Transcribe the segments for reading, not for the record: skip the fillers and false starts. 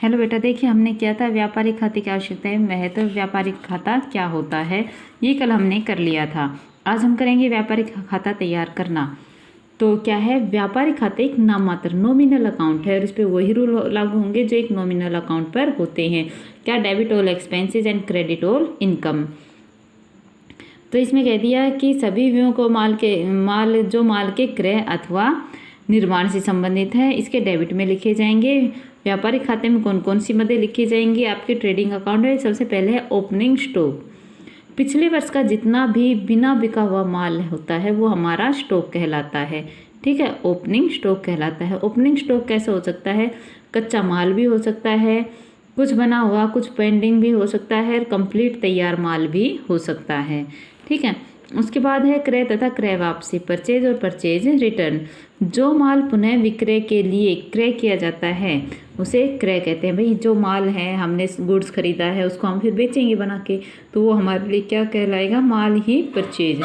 Hello बेटा, देखिए हमने किया था व्यापारिक खाते की आवश्यकताएं महत्व। व्यापारिक खाता क्या होता है ये कल हमने कर लिया था। आज हम करेंगे व्यापारिक खाता तैयार करना। तो क्या है, व्यापारिक खाते एक नाम मात्र नॉमिनल अकाउंट है और इस पर वही रूल लागू होंगे जो एक नॉमिनल अकाउंट पर होते हैं। क्या, debit all expenses and credit all income. तो इसमें कह दिया कि सभी व्ययों को माल के क्रय अथवा निर्माण से संबंधित है इसके डेबिट में लिखे जाएंगे। व्यापारिक खाते में कौन कौन सी मदें लिखी जाएंगी, आपके ट्रेडिंग अकाउंट में सबसे पहले है ओपनिंग स्टॉक। पिछले वर्ष का जितना भी बिना बिका हुआ माल होता है वो हमारा स्टॉक कहलाता है। ठीक है, ओपनिंग स्टॉक कहलाता है। ओपनिंग स्टॉक कैसे हो सकता है, कच्चा माल भी हो सकता है, कुछ बना हुआ, कुछ पेंडिंग भी हो सकता है, कंप्लीट तैयार माल भी हो सकता है। ठीक है, उसके बाद है क्रय तथा क्रय वापसी, परचेज और परचेज रिटर्न। जो माल पुनः विक्रय के लिए क्रय किया जाता है उसे क्रय कहते हैं। भाई जो माल है, हमने गुड्स खरीदा है, उसको हम फिर बेचेंगे बना के, तो वो हमारे लिए क्या कहलाएगा, माल ही परचेज।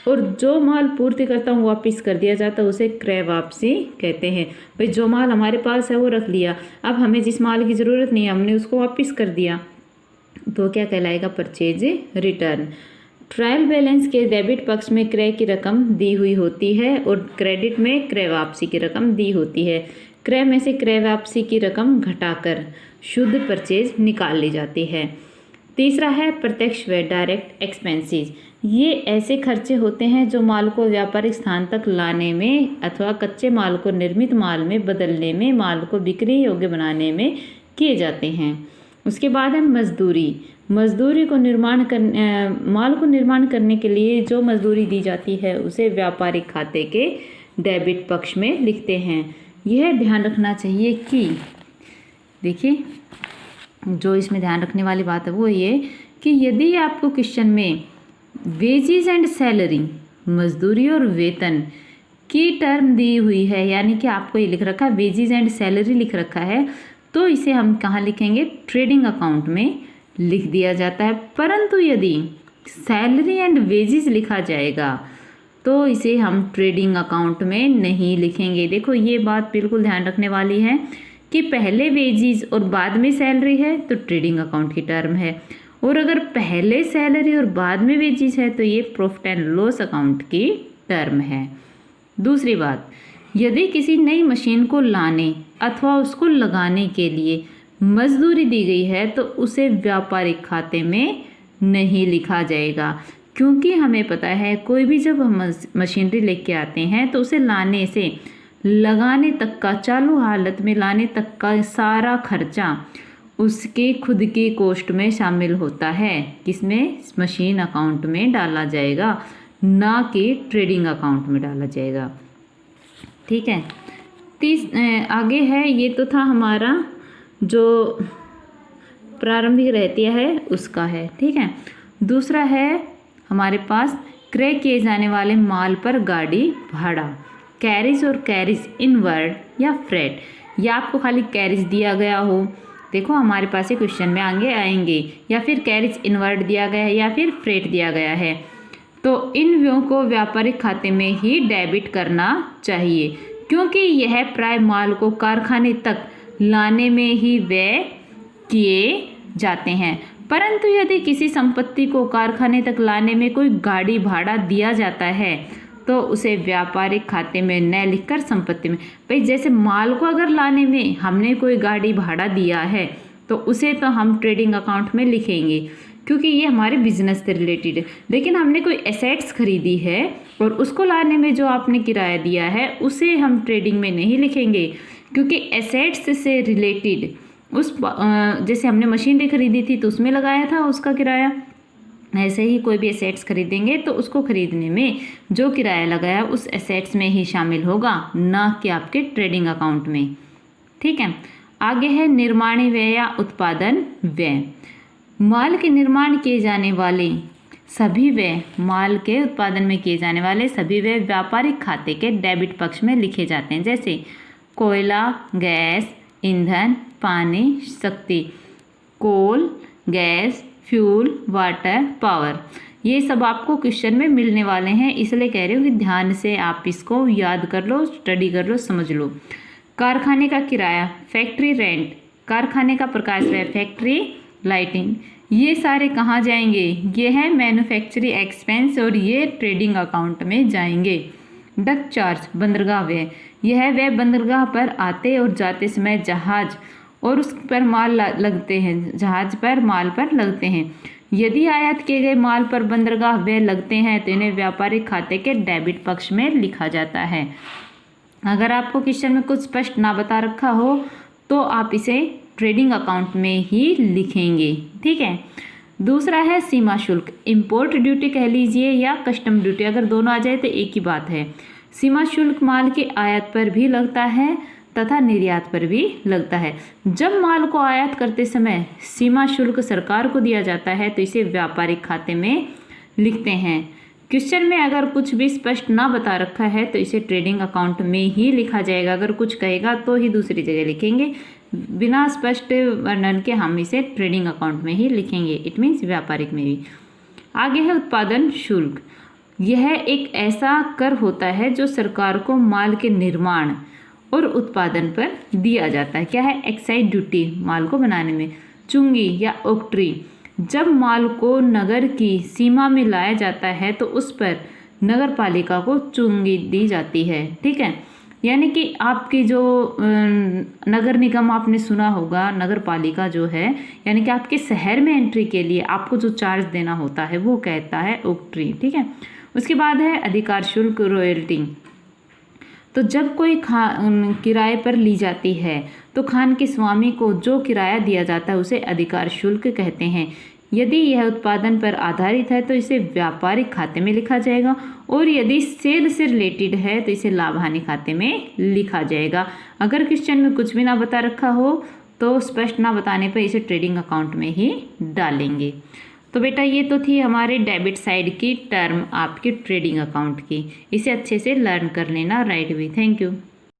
और जो माल पूर्ति करता हूँ वापस कर दिया जाता है उसे क्रय वापसी कहते हैं। भाई जो माल हमारे पास है वो रख लिया, अब हमें जिस माल की ज़रूरत नहीं है हमने उसको वापस कर दिया, तो क्या कहलाएगा, परचेज रिटर्न। ट्रायल बैलेंस के डेबिट पक्ष में क्रय की रकम दी हुई होती है और क्रेडिट में क्रय वापसी की रकम दी होती है। क्रय में से क्रय वापसी की रकम घटाकर शुद्ध परचेज निकाल ली जाती है। तीसरा है प्रत्यक्ष व्यय, डायरेक्ट एक्सपेंसेस। ये ऐसे खर्चे होते हैं जो माल को व्यापारिक स्थान तक लाने में अथवा कच्चे माल को निर्मित माल में बदलने में, माल को बिक्री योग्य बनाने में किए जाते हैं। उसके बाद है मजदूरी। माल को निर्माण करने के लिए जो मजदूरी दी जाती है उसे व्यापारिक खाते के डेबिट पक्ष में लिखते हैं। यह ध्यान रखना चाहिए कि देखिए, जो इसमें ध्यान रखने वाली बात है वो ये कि यदि आपको क्वेश्चन में वेजेस एंड सैलरी, मजदूरी और वेतन की टर्म दी हुई है, यानी कि आपको ये लिख रखा है वेजेस एंड सैलरी लिख रखा है, तो इसे हम कहाँ लिखेंगे, ट्रेडिंग अकाउंट में लिख दिया जाता है। परंतु यदि सैलरी एंड वेजेस लिखा जाएगा तो इसे हम ट्रेडिंग अकाउंट में नहीं लिखेंगे। देखो ये बात बिल्कुल ध्यान रखने वाली है कि पहले वेजेस और बाद में सैलरी है तो ट्रेडिंग अकाउंट की टर्म है, और अगर पहले सैलरी और बाद में वेजेस है तो ये प्रॉफिट एंड लॉस अकाउंट की टर्म है। दूसरी बात, यदि किसी नई मशीन को लाने अथवा उसको लगाने के लिए मजदूरी दी गई है तो उसे व्यापारिक खाते में नहीं लिखा जाएगा, क्योंकि हमें पता है कोई भी जब हम मशीनरी लेके आते हैं तो उसे लाने से लगाने तक का, चालू हालत में लाने तक का सारा खर्चा उसके खुद के कॉस्ट में शामिल होता है। किसमें, मशीन अकाउंट में डाला जाएगा, ना कि ट्रेडिंग अकाउंट में डाला जाएगा। ठीक है, आगे है, ये तो था हमारा जो प्रारंभिक रहती है उसका है। ठीक है, दूसरा है हमारे पास क्रय किए जाने वाले माल पर गाड़ी भाड़ा, कैरिज और कैरिज इनवर्ड या फ्रेट। या आपको खाली कैरिज दिया गया हो, देखो हमारे पास ये क्वेश्चन में आगे आएंगे, या फिर कैरिज इनवर्ड दिया गया है या फिर फ्रेट दिया गया है, तो इन व्ययों को व्यापारिक खाते में ही डेबिट करना चाहिए, क्योंकि यह प्राय माल को कारखाने तक लाने में ही व्यय किए जाते हैं। परंतु यदि किसी संपत्ति को कारखाने तक लाने में कोई गाड़ी भाड़ा दिया जाता है तो उसे व्यापारिक खाते में न लिखकर संपत्ति में, भाई जैसे माल को अगर लाने में हमने कोई गाड़ी भाड़ा दिया है तो उसे तो हम ट्रेडिंग अकाउंट में लिखेंगे क्योंकि ये हमारे बिजनेस से रिलेटेड है। लेकिन हमने कोई एसेट्स खरीदी है और उसको लाने में जो आपने किराया दिया है उसे हम ट्रेडिंग में नहीं लिखेंगे, क्योंकि एसेट्स से रिलेटेड जैसे हमने मशीनरी खरीदी थी तो उसमें लगाया था उसका किराया, ऐसे ही कोई भी एसेट्स खरीदेंगे तो उसको खरीदने में जो किराया लगाया उस एसेट्स में ही शामिल होगा, ना कि आपके ट्रेडिंग अकाउंट में। ठीक है, आगे है निर्माणी व्यय या उत्पादन व्यय। माल के निर्माण किए जाने वाले सभी व्यय, माल के उत्पादन में किए जाने वाले सभी व्यय व्यापारिक खाते के डेबिट पक्ष में लिखे जाते हैं, जैसे कोयला, गैस, ईंधन, पानी, शक्ति, कोल, गैस, फ्यूल, वाटर, पावर। ये सब आपको क्वेश्चन में मिलने वाले हैं, इसलिए कह रही हूँ कि ध्यान से आप इसको याद कर लो, स्टडी कर लो, समझ लो। कारखाने का किराया फैक्ट्री रेंट, कारखाने का प्रकाश व्यय फैक्ट्री लाइटिंग, ये सारे कहाँ जाएंगे? ये है मैन्युफैक्चरिंग एक्सपेंस और ये ट्रेडिंग अकाउंट में जाएंगे। डक चार्ज बंदरगाह व्यय, यह है वह बंदरगाह पर आते और जाते समय जहाज और उस पर माल लगते हैं, जहाज पर माल पर लगते हैं। यदि आयात किए गए माल पर बंदरगाह व्यय लगते हैं तो इन्हें व्यापारिक खाते के डेबिट पक्ष में लिखा जाता है। अगर आपको क्वेश्चन में कुछ स्पष्ट ना बता रखा हो तो आप इसे ट्रेडिंग अकाउंट में ही लिखेंगे, ठीक है। दूसरा है सीमा शुल्क, इंपोर्ट ड्यूटी कह लीजिए या कस्टम ड्यूटी, अगर दोनों आ जाए तो एक ही बात है। सीमा शुल्क माल के आयात पर भी लगता है तथा निर्यात पर भी लगता है। जब माल को आयात करते समय सीमा शुल्क सरकार को दिया जाता है तो इसे व्यापारिक खाते में लिखते हैं। क्वेश्चन में अगर कुछ भी स्पष्ट ना बता रखा है तो इसे ट्रेडिंग अकाउंट में ही लिखा जाएगा, अगर कुछ कहेगा तो ही दूसरी जगह लिखेंगे। बिना स्पष्ट वर्णन के हम इसे ट्रेडिंग अकाउंट में ही लिखेंगे, इट मीन्स व्यापारिक में भी। आगे है उत्पादन शुल्क, यह एक ऐसा कर होता है जो सरकार को माल के निर्माण और उत्पादन पर दिया जाता है। क्या है? एक्साइज ड्यूटी माल को बनाने में। चुंगी या ऑक्ट्री, जब माल को नगर की सीमा में लाया जाता है तो उस पर नगर पालिका को चुंगी दी जाती है, ठीक है। यानी कि आपकी जो नगर निगम आपने सुना होगा, नगर पालिका जो है यानी कि आपके शहर में एंट्री के लिए आपको जो चार्ज देना होता है वो कहता है ऑक्ट्री, ठीक है। उसके बाद है अधिकार शुल्क रॉयल्टी, तो जब कोई किराए पर ली जाती है तो खान के स्वामी को जो किराया दिया जाता है उसे अधिकार शुल्क कहते हैं। यदि यह उत्पादन पर आधारित है तो इसे व्यापारिक खाते में लिखा जाएगा और यदि सेल से रिलेटेड है तो इसे लाभ हानि खाते में लिखा जाएगा। अगर क्वेश्चन में कुछ भी ना बता रखा हो तो स्पष्ट ना बताने पर इसे ट्रेडिंग अकाउंट में ही डालेंगे। तो बेटा ये तो थी हमारे डेबिट साइड की टर्म आपके ट्रेडिंग अकाउंट की, इसे अच्छे से लर्न कर लेना राइट वे। Thank you.